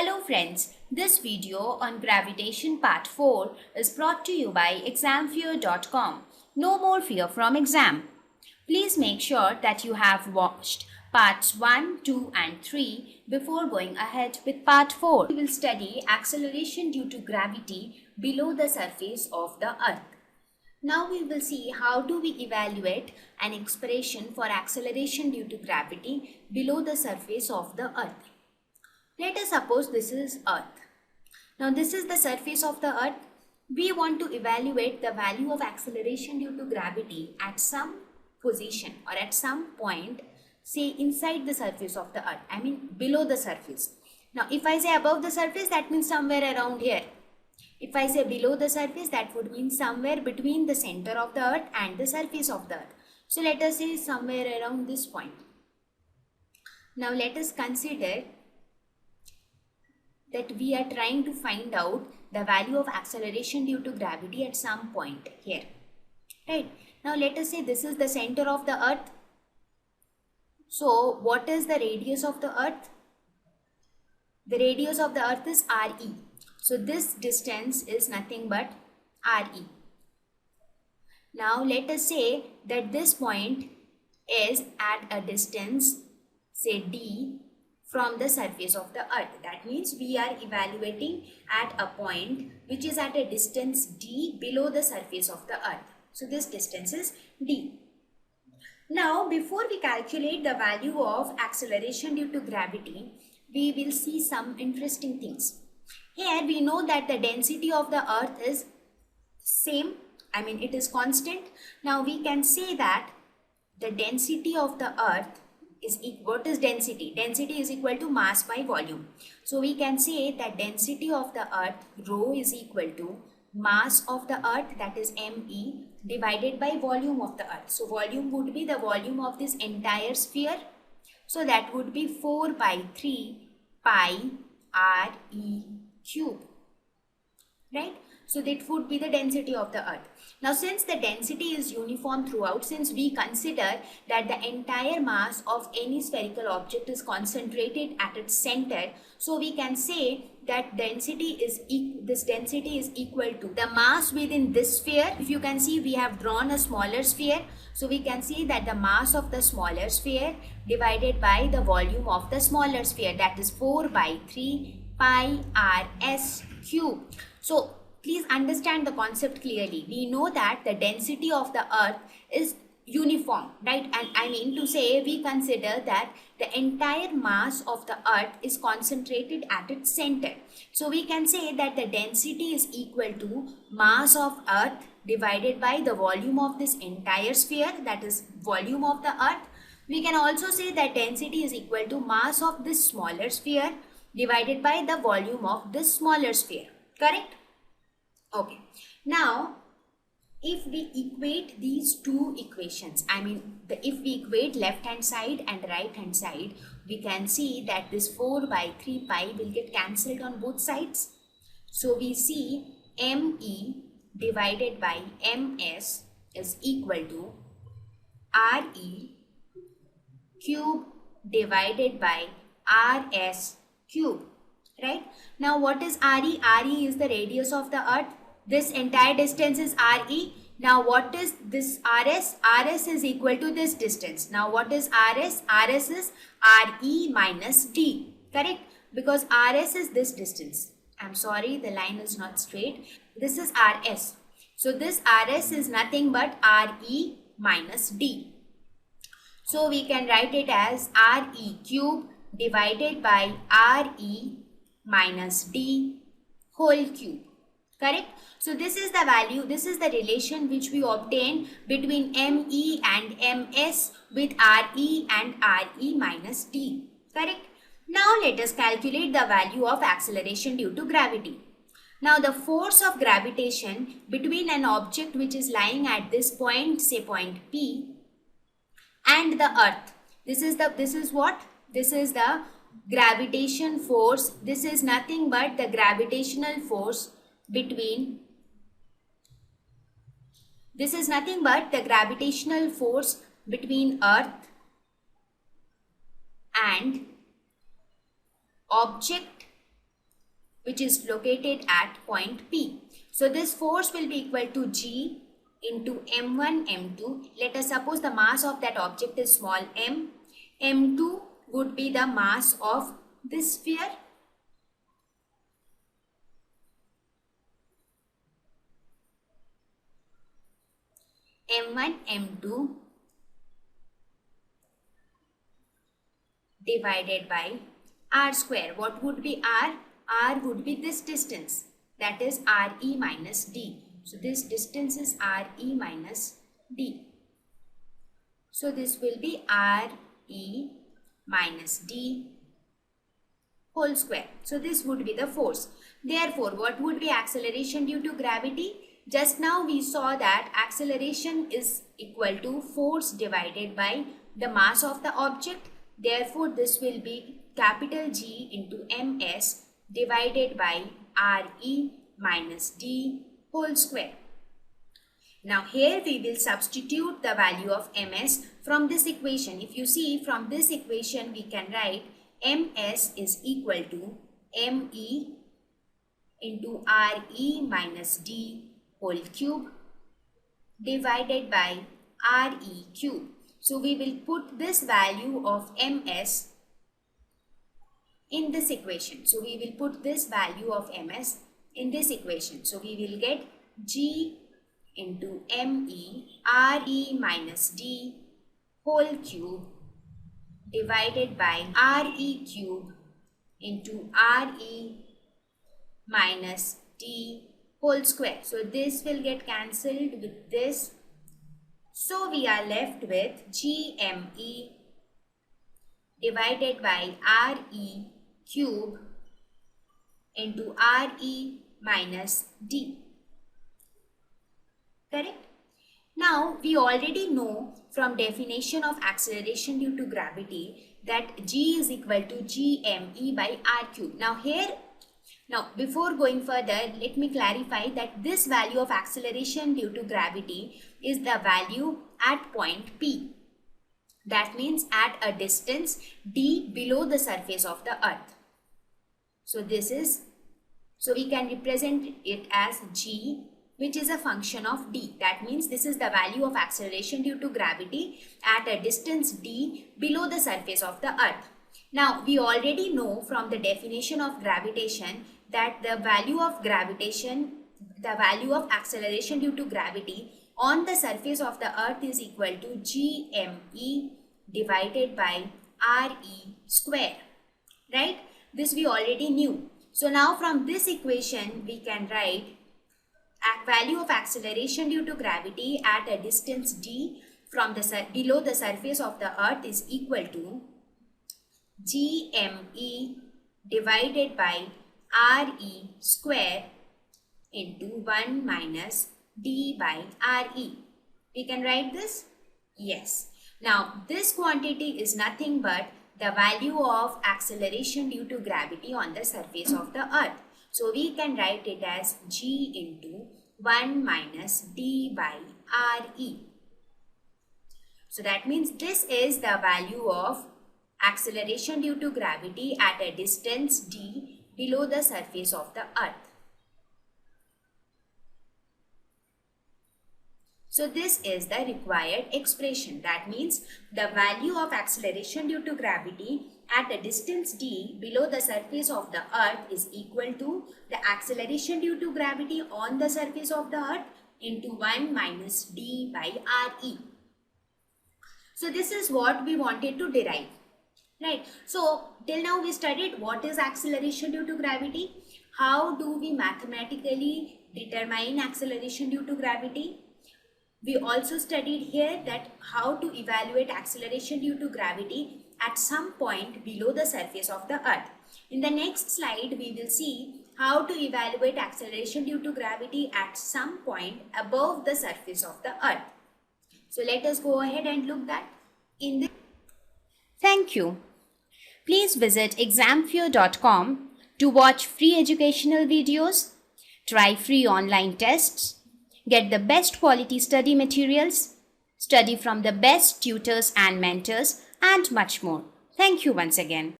Hello friends, this video on gravitation part 4 is brought to you by examfear.com. No more fear from exam. Please make sure that you have watched parts 1, 2 and 3 before going ahead with part 4. We will study acceleration due to gravity below the surface of the earth. Now we will see how do we evaluate an expression for acceleration due to gravity below the surface of the earth. Let us suppose this is earth. Now this is the surface of the earth. We want to evaluate the value of acceleration due to gravity at some position or at some point, say inside the surface of the earth, below the surface. Now if I say above the surface, that means somewhere around here. If I say below the surface, that would mean somewhere between the center of the earth and the surface of the earth. So let us say somewhere around this point. Now let us consider that we are trying to find out the value of acceleration due to gravity at some point here. Right. Now let us say this is the center of the earth. So what is the radius of the earth? The radius of the earth is RE. So this distance is nothing but RE. Now let us say that this point is at a distance, say D, from the surface of the earth. That means we are evaluating at a point which is at a distance D below the surface of the earth. So this distance is D. Now before we calculate the value of acceleration due to gravity, we will see some interesting things. Here we know that the density of the earth is same, it is constant. Now we can say that the density of the earth is what is density? Density is equal to mass by volume. So we can say that density of the earth rho is equal to mass of the earth, that is me, divided by volume of the earth. So volume would be the volume of this entire sphere. So that would be 4 by 3 pi re cube, right? So that would be the density of the earth. Now since the density is uniform throughout, since we consider that the entire mass of any spherical object is concentrated at its center, so we can say that this density is equal to the mass within this sphere. If you can see, we have drawn a smaller sphere. So we can see that the mass of the smaller sphere divided by the volume of the smaller sphere, that is 4 by 3 pi rs cube. So please understand the concept clearly. We know that the density of the earth is uniform, right? And to say, we consider that the entire mass of the earth is concentrated at its center. So we can say that the density is equal to mass of earth divided by the volume of this entire sphere, that is volume of the earth. We can also say that density is equal to mass of this smaller sphere divided by the volume of this smaller sphere. Correct? Okay. Now, if we equate these two equations, if we equate left hand side and right hand side, we can see that this 4 by 3 pi will get cancelled on both sides. So we see me divided by ms is equal to re cube divided by rs cube, right? Now what is re? Re is the radius of the earth. This entire distance is re. Now what is this rs? Rs is equal to this distance. Now what is rs? Rs is re minus d, correct? Because rs is this distance. I'm sorry, the line is not straight. This is rs. So this rs is nothing but re minus d. So we can write it as re cube divided by re minus d whole cube. Correct? So this is the value, this is the relation which we obtain between me and ms with re and re minus d. Correct? Now let us calculate the value of acceleration due to gravity. Now the force of gravitation between an object which is lying at this point, say point P, and the earth. This is the gravitation force. This is nothing but the gravitational force between earth and object which is located at point P. So this force will be equal to G into m1, m2. Let us suppose the mass of that object is small m. m2 would be the mass of this sphere. m1, m2 divided by r square. What would be r? R would be this distance, that is Re minus d. So this distance is Re minus d. So this will be Re minus d whole square. So this would be the force. Therefore, what would be acceleration due to gravity? Just now we saw that acceleration is equal to force divided by the mass of the object. Therefore, this will be capital G into ms divided by Re minus d whole square. Now here we will substitute the value of ms from this equation. If you see, from this equation we can write ms is equal to me into Re minus d whole cube divided by Re cube. So we will put this value of ms in this equation. So we will put this value of ms in this equation. So we will get G into me Re minus d whole cube divided by Re cube into Re minus d whole square. So this will get cancelled with this. So we are left with Gme divided by Re cube into Re minus d. Correct? Now we already know from definition of acceleration due to gravity that G is equal to Gme by R cube. Now before going further, let me clarify that this value of acceleration due to gravity is the value at point P. That means at a distance d below the surface of the earth. So we can represent it as G, which is a function of d. That means this is the value of acceleration due to gravity at a distance d below the surface of the earth. Now we already know from the definition of gravitation that the value of acceleration due to gravity on the surface of the earth is equal to Gme divided by Re square. Right? This we already knew. So now from this equation we can write value of acceleration due to gravity at a distance d from the below the surface of the earth is equal to Gme divided by Re square into 1 minus d by Re. We can write this? Yes. Now this quantity is nothing but the value of acceleration due to gravity on the surface of the earth. So we can write it as G into 1 minus d by Re. So that means this is the value of acceleration due to gravity at a distance d below the surface of the earth. So this is the required expression. That means the value of acceleration due to gravity at a distance d below the surface of the earth is equal to the acceleration due to gravity on the surface of the earth into 1 minus d by Re. So this is what we wanted to derive. Right. So till now we studied what is acceleration due to gravity. How do we mathematically determine acceleration due to gravity? We also studied here that how to evaluate acceleration due to gravity at some point below the surface of the earth. In the next slide, we will see how to evaluate acceleration due to gravity at some point above the surface of the earth. So let us go ahead and look that in the... Thank you. Please visit examfear.com to watch free educational videos, try free online tests, get the best quality study materials, study from the best tutors and mentors, and much more. Thank you once again.